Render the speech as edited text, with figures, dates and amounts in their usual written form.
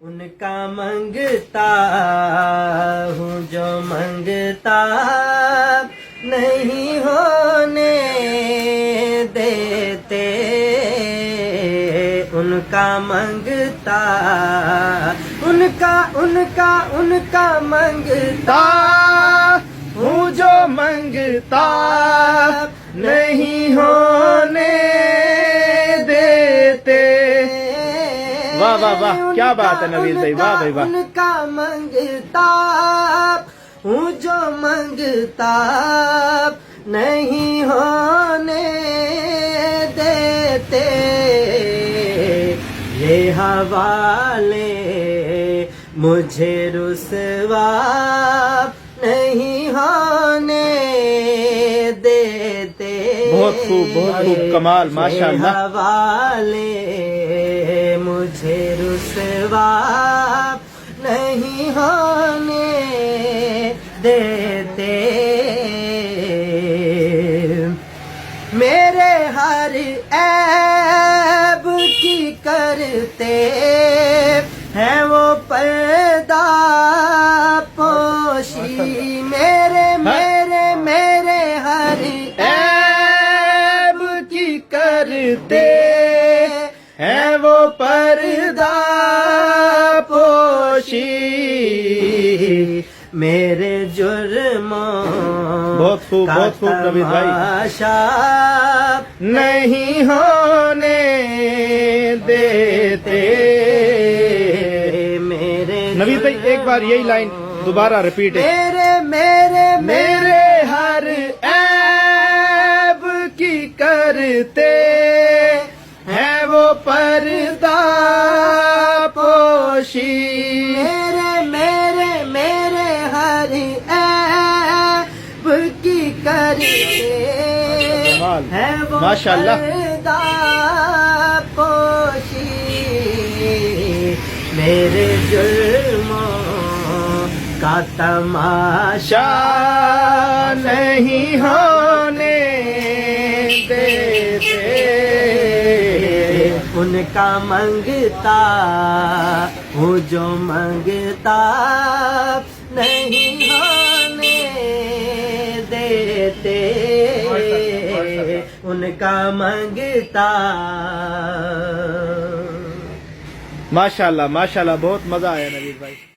ان کا منگتا ہوں جو منگتا نہیں ہونے دیتے، ان کا منگتا ان کا منگتا ہوں جو منگتا نہیں ہونے دیتے۔ واہ واہ واہ، کیا بات ہے نوید بھائی، واہ بھائی واہ۔ ان کا منگتا ہوں جو منگتا نہیں ہونے دیتے، یہ حوالے مجھے رسوا نہیں ہونے دیتے۔ بہت خوب کمال، ماشاء اللہ۔ یہ حوالے مجھے رسوا نہیں ہونے دیتے، میرے ہر عیب کی کرتے ہیں وہ پردہ پوشی، میرے ہر عیب کی کرتے ہیں وہ پردہ پوشی، میرے جرموں بہت خوب نوید بھائی۔ تماشا نہیں ہونے دیتے۔ میرے نوید بھائی ایک بار یہی لائن دوبارہ ریپیٹ ہے۔ میرے ہر عیب کی کرتے ہیں وہ پردہ پوشی، میرے ہر عیب کی کرتے ہیں وہ ماشاء اللہ۔ پردہ پوشی، میرے جرموں کا تماشا نہیں ہونے دیتے۔ ان کا منگتا ہوں جو منگتا نہیں ہونے دیتے، ان کا منگتا۔ ماشاءاللہ ماشاءاللہ، بہت مزہ آیا نوید بھائی۔